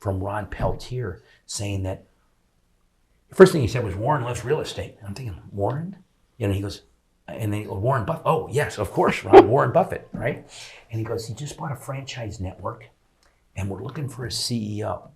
from Ron Peltier saying that, the first thing he said was, Warren loves real estate. And I'm thinking, Warren? You know, he goes, and then he goes, Warren Buffett. Oh, yes, of course, Ron, Warren Buffett, right? And he goes, he just bought a franchise network and we're looking for a CEO.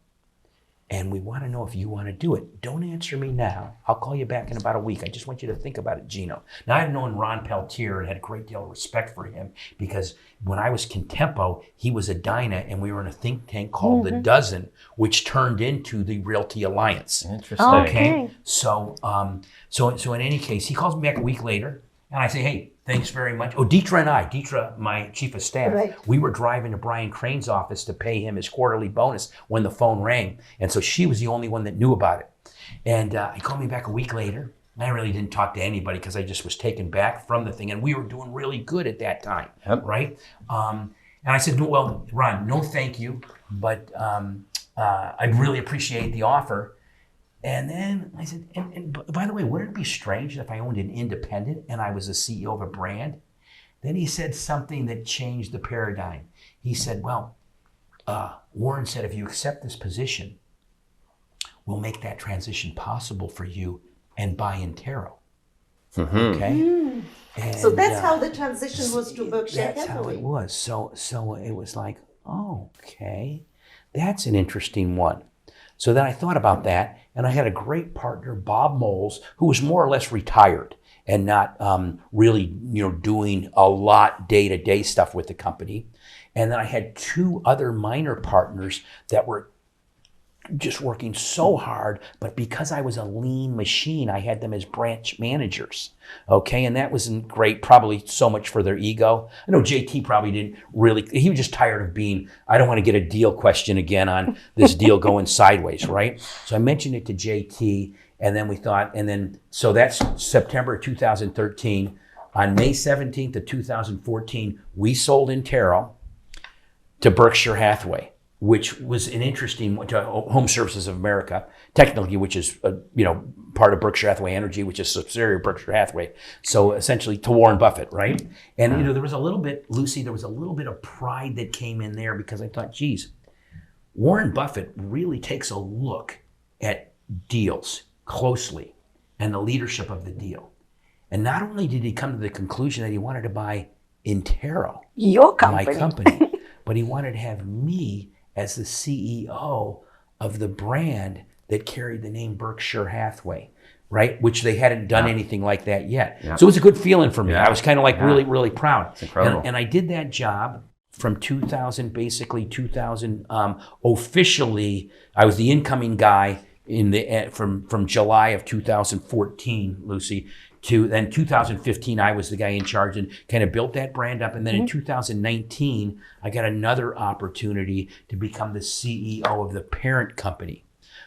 And we want to know if you want to do it. Don't answer me now. I'll call you back in about a week. I just want you to think about it, Gino. Now, I've known Ron Peltier and had a great deal of respect for him because when I was Contempo, he was a Dyna and we were in a think tank called The Dozen, which turned into the Realty Alliance. Interesting. Okay. So in any case, he calls me back a week later and I say, hey, thanks very much. Oh, Deetra, my chief of staff, we were driving to Brian Crane's office to pay him his quarterly bonus when the phone rang. And so she was the only one that knew about it. And he called me back a week later. I really didn't talk to anybody because I just was taken back from the thing. And we were doing really good at that time, right? And I said, well, Ron, no thank you, but I'd really appreciate the offer. And then I said, and by the way, wouldn't it be strange if I owned an independent and I was the CEO of a brand? Then he said something that changed the paradigm. He said, well, Warren said, if you accept this position, we'll make that transition possible for you and buy Intero. Okay? And, so that's how the transition was to Berkshire Hathaway. That's how it was. So it was like, oh, okay, that's an interesting one. So then I thought about that, and I had a great partner, Bob Moles, who was more or less retired and not really, doing a lot day-to-day stuff with the company. And then I had two other minor partners that were just working so hard, but because I was a lean machine, I had them as branch managers. Okay, and that wasn't great, probably so much for their ego. I know JT probably didn't really, he was just tired of being, I don't want to get a deal question again on this deal going sideways, right? So I mentioned it to JT, and then we thought, so that's September 2013. On May 17th of 2014, we sold Intero to Berkshire Hathaway, which was an interesting, HomeServices of America, technically, which is, part of Berkshire Hathaway Energy, which is a subsidiary of Berkshire Hathaway. So essentially to Warren Buffett, right? And, there was a little bit, Lucy, there was a little bit of pride that came in there because I thought, geez, Warren Buffett really takes a look at deals closely and the leadership of the deal. And not only did he come to the conclusion that he wanted to buy Intero, your company, my company, but he wanted to have me as the CEO of the brand that carried the name Berkshire Hathaway, right? Which they hadn't done anything like that yet. Yeah. So it was a good feeling for me. I was kind of like really, really proud. It's incredible. And I did that job from 2000, officially, I was the incoming guy from July of 2014, Lucy, to then 2015, I was the guy in charge and kind of built that brand up. And then in 2019, I got another opportunity to become the CEO of the parent company.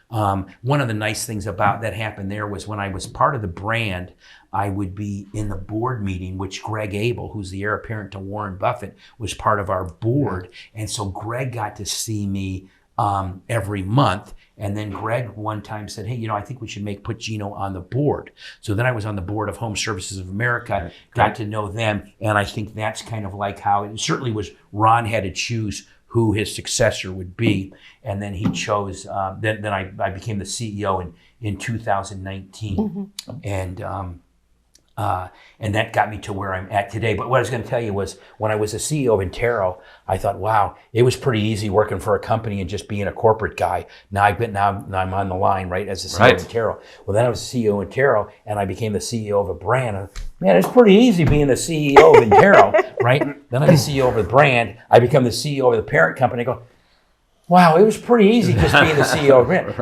One of the nice things about that happened there was when I was part of the brand, I would be in the board meeting, which Greg Abel, who's the heir apparent to Warren Buffett, was part of our board. And so Greg got to see me every month. And then Greg one time said, hey, I think we should put Gino on the board. So then I was on the board of HomeServices of America, got to know them. And I think that's kind of like how it certainly was. Ron had to choose who his successor would be. And then he chose, then I became the CEO in 2019. And that got me to where I'm at today. But what I was going to tell you was when I was the CEO of Intero, I thought, wow, it was pretty easy working for a company and just being a corporate guy. Now I'm on the line, right, as the CEO of Intero. Well, then I was the CEO of Intero, and I became the CEO of a brand. And, man, it's pretty easy being the CEO of Intero, right? Then I'm the CEO of a brand. I become the CEO of the parent company. I go, wow, it was pretty easy just being the CEO of brand.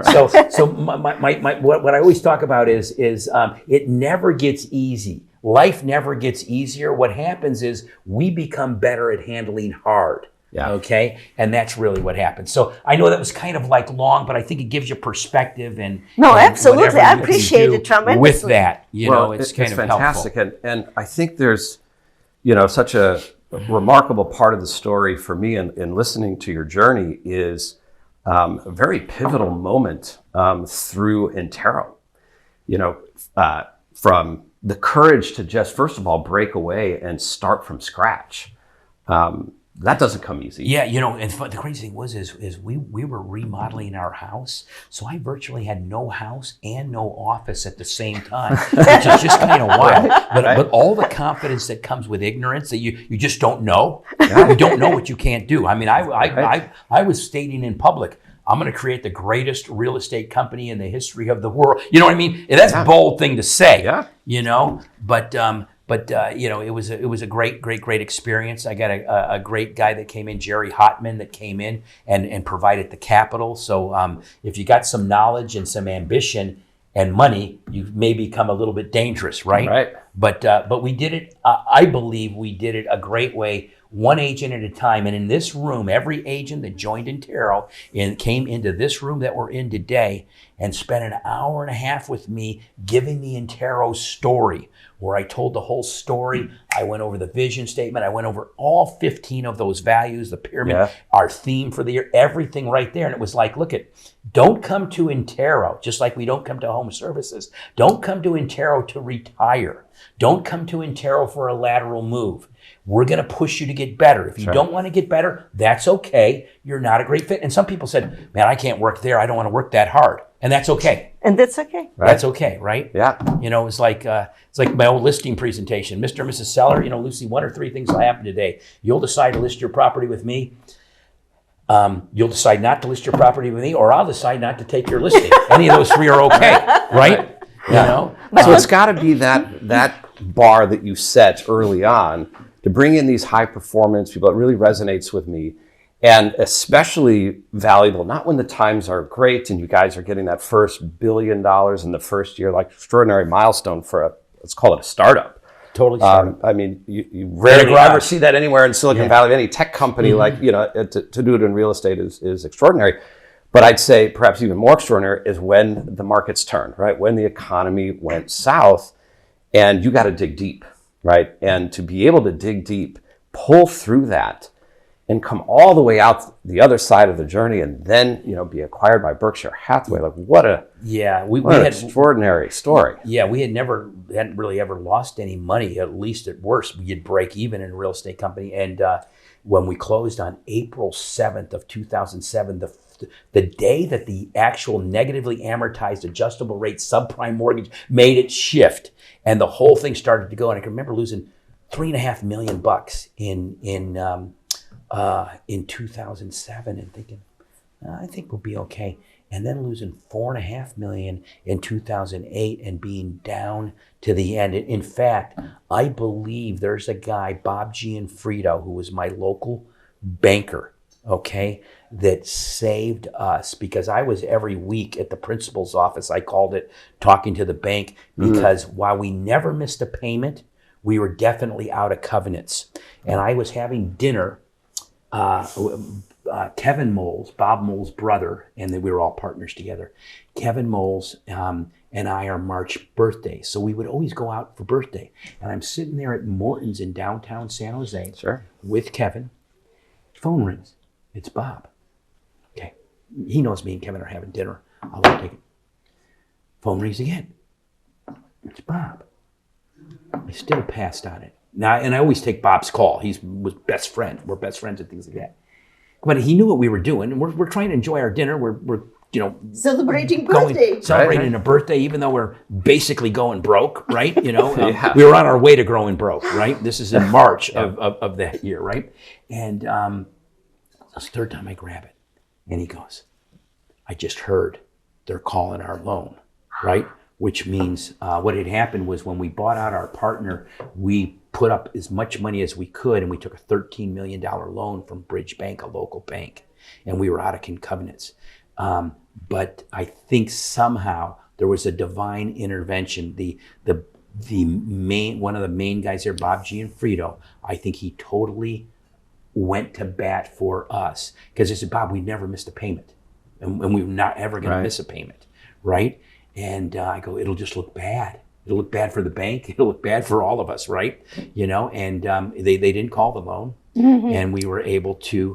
So what I always talk about is it never gets easy. Life never gets easier. What happens is we become better at handling hard. Yeah. Okay. And that's really what happens. So I know that was kind of like long, but I think it gives you perspective and absolutely. I appreciate it tremendously. With that, it's kind of fantastic. helpful. And I think there's, such a remarkable part of the story for me in listening to your journey is a very pivotal moment through Intero. From the courage to just, first of all, break away and start from scratch. That doesn't come easy. Yeah, and the crazy thing was is we were remodeling our house, so I virtually had no house and no office at the same time, which is just kind of wild. But all the confidence that comes with ignorance, that you just don't know, you don't know what you can't do. I mean, I was stating in public, I'm going to create the greatest real estate company in the history of the world. You know what I mean? And that's a bold thing to say. Yeah. But it was a great experience. I got a great guy that came in, Jerry Hotman, that came in and provided the capital. So if you got some knowledge and some ambition and money, you may become a little bit dangerous, right? Right. But we did it. I believe we did it a great way, one agent at a time. And in this room, every agent that joined Intero and came into this room that we're in today and spent an hour and a half with me giving the Intero story, where I told the whole story. I went over the vision statement. I went over all 15 of those values, the pyramid, our theme for the year, everything right there. And it was like, don't come to Intero, just like we don't come to HomeServices. Don't come to Intero to retire. Don't come to Intero for a lateral move. We're going to push you to get better. If you don't want to get better, that's okay. You're not a great fit. And some people said, man, I can't work there. I don't want to work that hard. And that's okay. And that's okay. Right? That's okay, right? Yeah. It's like my old listing presentation. Mr. and Mrs. Seller, Lucy, 1 or 3 things will happen today. You'll decide to list your property with me. You'll decide not to list your property with me, or I'll decide not to take your listing. Any of those 3 are okay, right? So it's got to be that bar that you set early on to bring in these high performance people. It really resonates with me. And especially valuable, not when the times are great and you guys are getting that first $1 billion in the first year, like extraordinary milestone for let's call it a startup. Totally startup. I mean, you rarely ever see that anywhere in Silicon Valley. Any tech company, to do it in real estate is extraordinary. But I'd say perhaps even more extraordinary is when the markets turned, right? When the economy went south and you got to dig deep, right? And to be able to dig deep, pull through that, and come all the way out the other side of the journey, and then be acquired by Berkshire Hathaway. Like what an extraordinary story. Yeah, we hadn't really ever lost any money. At least at worst, we'd break even in a real estate company. And when we closed on April 7th of 2007, the day that the actual negatively amortized adjustable rate subprime mortgage made its shift, and the whole thing started to go. And I can remember losing $3.5 million in 2007 and thinking, I think we'll be okay. And then losing $4.5 million in 2008 and being down to the end. In fact, I believe there's a guy, Bob Gianfrido, who was my local banker, that saved us, because I was every week at the principal's office. I called it talking to the bank, because while we never missed a payment, we were definitely out of covenants. And I was having dinner. Kevin Moles, Bob Moles' brother, and then we were all partners together. Kevin Moles and I are March birthdays, so we would always go out for birthday. And I'm sitting there at Morton's in downtown San Jose with Kevin. Phone rings. It's Bob. Okay, he knows me and Kevin are having dinner. I'll take it. Phone rings again. It's Bob. I still passed on it. Now, and I always take Bob's call. He was best friend. We're best friends and things like that. But he knew what we were doing, and we're trying to enjoy our dinner. We're celebrating birthday. Celebrating a birthday, even though we're basically going broke, right? We were on our way to growing broke, right? This is in March of that year, right? And that's the third time I grab it, and he goes, I just heard they're calling our loan, right? Which means what had happened was when we bought out our partner, we put up as much money as we could, and we took a $13 million loan from Bridge Bank, a local bank, and we were out of covenants. But I think somehow there was a divine intervention. The one of the main guys there, Bob Gianfrido, I think he totally went to bat for us, because he said, Bob, we never missed a payment, and we were not ever going to miss a payment, right? And I go, it'll just look bad. It'll look bad for the bank. It'll look bad for all of us, right? And they didn't call the loan, and we were able to